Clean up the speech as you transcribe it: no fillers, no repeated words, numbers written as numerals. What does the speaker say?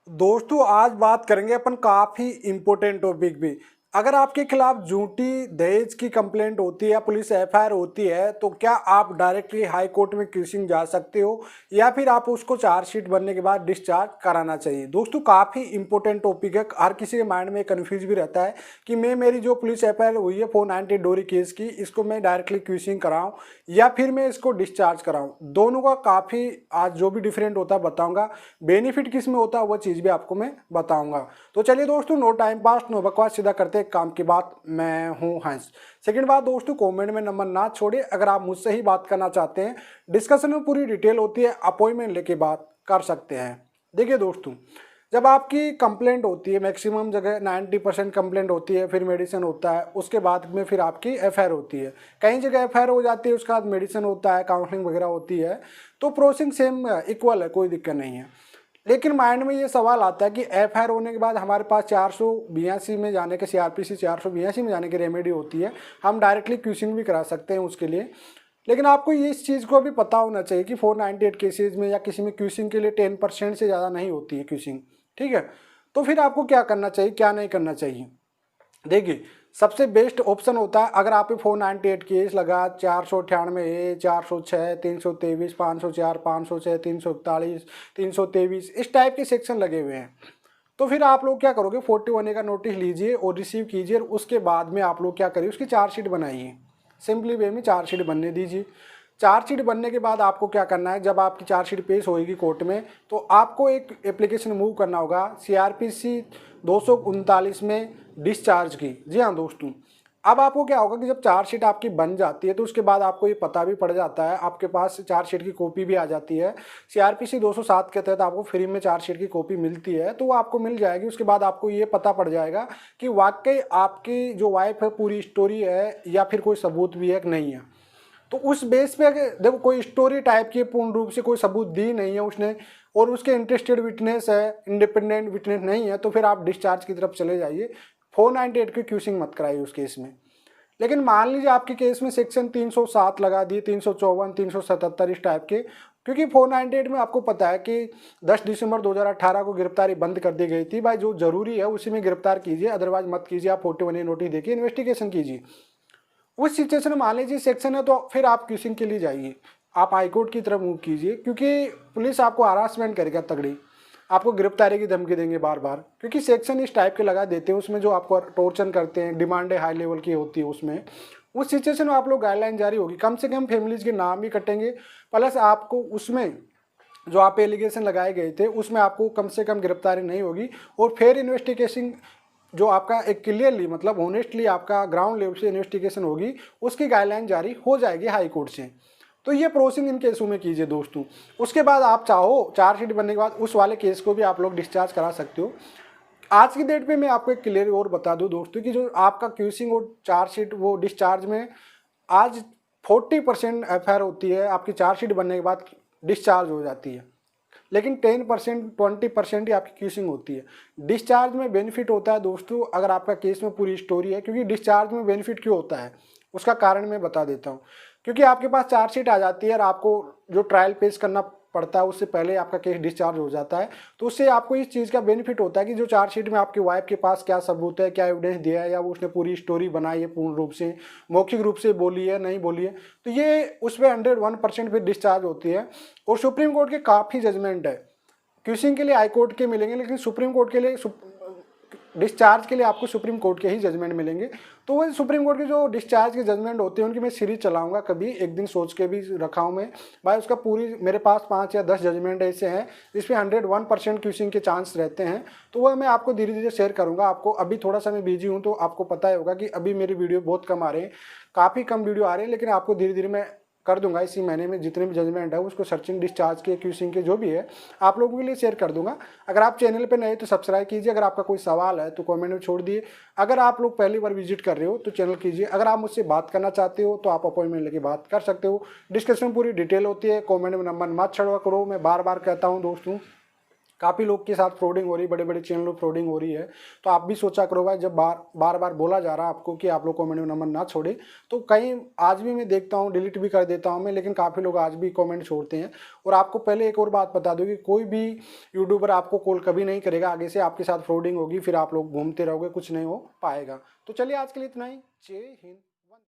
दोस्तों आज बात करेंगे अपन काफ़ी इम्पोर्टेंट टॉपिक भी। अगर आपके खिलाफ झूठी दहेज की कंप्लेंट होती है या पुलिस एफआईआर होती है तो क्या आप डायरेक्टली हाई कोर्ट में क्यूसिंग जा सकते हो या फिर आप उसको चार्जशीट बनने के बाद डिस्चार्ज कराना चाहिए। दोस्तों काफ़ी इंपॉर्टेंट टॉपिक है, हर किसी के माइंड में कंफ्यूज भी रहता है कि मैं मेरी जो पुलिस एफआईआर हुई है 498 डोरी केस की, इसको मैं डायरेक्टली क्यूसिंग कराऊं या फिर मैं इसको डिस्चार्ज कराऊं। दोनों का काफ़ी आज जो भी डिफरेंट होता है बताऊंगा, बेनिफिट किस में होता है वो चीज़ भी आपको मैं बताऊंगा। तो चलिए दोस्तों, नो टाइम पास नो बकवास, सीधा करते हैं काम की बात। मैं हूं हंस। सेकंड बात दोस्तों, कमेंट में नंबर ना छोड़िए अगर आप मुझसे ही बात करना चाहते हैं। डिस्कशन में पूरी डिटेल होती है, अपॉइंटमेंट लेके बात कर सकते हैं। देखिए दोस्तों, जब आपकी कंप्लेंट होती है, मैक्सिमम जगह 90% कंप्लेंट होती है, फिर मेडिसिन होता है, उसके बाद में फिर आपकी एफआईआर होती है। कई जगह एफआईआर हो जाती है, उसके बाद मेडिसिन होता है, काउंसलिंग वगैरह होती है। तो प्रोसेसिंग सेम इक्वल है, कोई दिक्कत नहीं है। लेकिन माइंड में ये सवाल आता है कि एफआईआर होने के बाद हमारे पास 482 में जाने के, सीआरपीसी 482 में जाने की रेमेडी होती है, हम डायरेक्टली क्यूसिंग भी करा सकते हैं उसके लिए। लेकिन आपको ये इस चीज़ को भी पता होना चाहिए कि 498 केसेज में या किसी में क्यूसिंग के लिए 10% से ज़्यादा नहीं होती है क्यूसिंग। ठीक है, तो फिर आपको क्या करना चाहिए, क्या नहीं करना चाहिए। देखिए, सबसे बेस्ट ऑप्शन होता है, अगर आप पे 498 केस लगा, 498A, 406, 323, 504, 506, 341, 323 इस टाइप के सेक्शन लगे हुए हैं, तो फिर आप लोग क्या करोगे, 41A का नोटिस लीजिए और रिसीव कीजिए। और उसके बाद में आप लोग क्या करिए, उसकी चार्जशीट बनाइए। सिंपली वे में चार्जशीट बनने दीजिए। चार्जशीट बनने के बाद आपको क्या करना है, जब आपकी चार्जशीट पेश होएगी कोर्ट में, तो आपको एक एप्लीकेशन मूव करना होगा सीआरपीसी 239 में डिस्चार्ज की। जी हाँ दोस्तों, अब आपको क्या होगा कि जब चार्जशीट आपकी बन जाती है तो उसके बाद आपको ये पता भी पड़ जाता है, आपके पास चार्जशीट की कॉपी भी आ जाती है। सीआरपीसी 207 के तहत आपको फ्री में चार्जशीट की कॉपी मिलती है, तो वो आपको मिल जाएगी। उसके बाद आपको ये पता पड़ जाएगा कि वाकई आपकी जो वाइफ है पूरी स्टोरी है या फिर कोई सबूत भी है कि नहीं है। तो उस बेस पे देखो, कोई स्टोरी टाइप की पूर्ण रूप से कोई सबूत दी नहीं है उसने और उसके इंटरेस्टेड विटनेस है, इंडिपेंडेंट विटनेस नहीं है, तो फिर आप डिस्चार्ज की तरफ चले जाइए। 498 की क्यूसिंग मत कराइए उस केस में। लेकिन मान लीजिए आपके केस में सेक्शन 307 लगा दिए, 354, 377 इस टाइप के, क्योंकि 498 में आपको पता है कि 10 दिसंबर 2018 को गिरफ्तारी बंद कर दी गई थी। भाई जो जरूरी है उसी में गिरफ्तार कीजिए, अदरवाइज मत कीजिए। आप 41A नोटिस देखिए, इन्वेस्टिगेशन कीजिए। उस सिचुएशन में मान लीजिए सेक्शन है तो फिर आप क्यूसिंग के लिए जाइए, आप हाईकोर्ट की तरफ मूव कीजिए, क्योंकि पुलिस आपको हरासमेंट करेगा तगड़ी, आपको गिरफ्तारी की धमकी देंगे बार बार, क्योंकि सेक्शन इस टाइप के लगा देते हैं उसमें, जो आपको टॉर्चर करते हैं, डिमांडें हाई लेवल की होती है उसमें। उस सिचुएशन में आप लोग गाइडलाइन जारी होगी, कम से कम फैमिलीज के नाम भी कटेंगे, प्लस आपको उसमें जो आप एलिगेशन लगाए गए थे उसमें आपको कम से कम गिरफ्तारी नहीं होगी। और फिर इन्वेस्टिगेशन जो आपका एक क्लियरली मतलब ऑनेस्टली आपका ग्राउंड लेवल से इन्वेस्टिगेशन होगी, उसकी गाइडलाइन जारी हो जाएगी हाई कोर्ट से। तो ये प्रोसेसिंग इन केसों में कीजिए दोस्तों। उसके बाद आप चाहो चार्जशीट बनने के बाद उस वाले केस को भी आप लोग डिस्चार्ज करा सकते हो। आज की डेट पे मैं आपको एक क्लियर और बता दूं दोस्तों कि जो आपका क्यूसिंग और चार्जशीट वो डिस्चार्ज में आज 40% एफआईआर होती है, आपकी चार्जशीट बनने के बाद डिस्चार्ज हो जाती है। लेकिन 10% 20% ही आपकी क्यूसिंग होती है। डिस्चार्ज में बेनिफिट होता है दोस्तों, अगर आपका केस में पूरी स्टोरी है, क्योंकि डिस्चार्ज में बेनिफिट क्यों होता है उसका कारण मैं बता देता हूँ। क्योंकि आपके पास चार्जशीट आ जाती है और आपको जो ट्रायल पेश करना पड़ता है उससे पहले आपका केस डिस्चार्ज हो जाता है, तो उससे आपको इस चीज़ का बेनिफिट होता है कि जो चार्जशीट में आपकी वाइफ के पास क्या सबूत है, क्या एविडेंस दिया है, या वो उसने पूरी स्टोरी बनाई है पूर्ण रूप से, मौखिक रूप से बोली है नहीं बोली है, तो ये उस पर 101% फिर डिस्चार्ज होती है। और सुप्रीम कोर्ट के काफ़ी जजमेंट है, क्यूसिंग के लिए हाई कोर्ट के मिलेंगे, लेकिन सुप्रीम कोर्ट के लिए डिस्चार्ज के लिए आपको सुप्रीम कोर्ट के ही जजमेंट मिलेंगे। तो वो सुप्रीम कोर्ट के जो डिस्चार्ज के जजमेंट होते हैं उनकी मैं सीरीज चलाऊंगा, कभी एक दिन सोच के भी रखा हूँ मैं। भाई उसका पूरी मेरे पास 5 या 10 जजमेंट ऐसे हैं जिसमें 101% क्यूसिंग के चांस रहते हैं, तो वह मैं आपको धीरे धीरे शेयर करूँगा। आपको अभी थोड़ा सा मैं बिजी हूँ तो आपको पता ही होगा कि अभी मेरी वीडियो बहुत कम आ रहे हैं, काफ़ी कम वीडियो आ रहे हैं, लेकिन आपको धीरे धीरे मैं कर दूंगा इसी महीने में जितने भी जजमेंट है उसको सर्चिंग डिस्चार्ज के क्यूसिंग के जो भी है आप लोगों के लिए शेयर कर दूंगा। अगर आप चैनल पे नए तो सब्सक्राइब कीजिए, अगर आपका कोई सवाल है तो कमेंट में छोड़ दिए। अगर आप लोग पहली बार विजिट कर रहे हो तो चैनल कीजिए। अगर आप मुझसे बात करना चाहते हो तो आप अपॉइंटमेंट लेके बात कर सकते हो। डिस्कशन पूरी डिटेल होती है, कॉमेंट में नंबर मत छड़वा करो, मैं बार बार कहता हूँ दोस्तों। काफ़ी लोग के साथ फ्रॉडिंग हो रही है, बड़े बड़े चैनलों फ्रॉडिंग हो रही है। तो आप भी सोचा करो भाई, जब बार बार बोला जा रहा है आपको कि आप लोग कमेंट में नंबर ना छोड़े, तो कहीं आज भी मैं देखता हूँ, डिलीट भी कर देता हूँ मैं, लेकिन काफ़ी लोग आज भी कमेंट छोड़ते हैं। और आपको पहले एक और बात बता दूँ कि कोई भी यूट्यूबर आपको कॉल कभी नहीं करेगा, आगे से आपके साथ फ्रॉडिंग होगी, फिर आप लोग घूमते रहोगे, कुछ नहीं हो पाएगा। तो चलिए आज के लिए इतना ही। जय हिंद।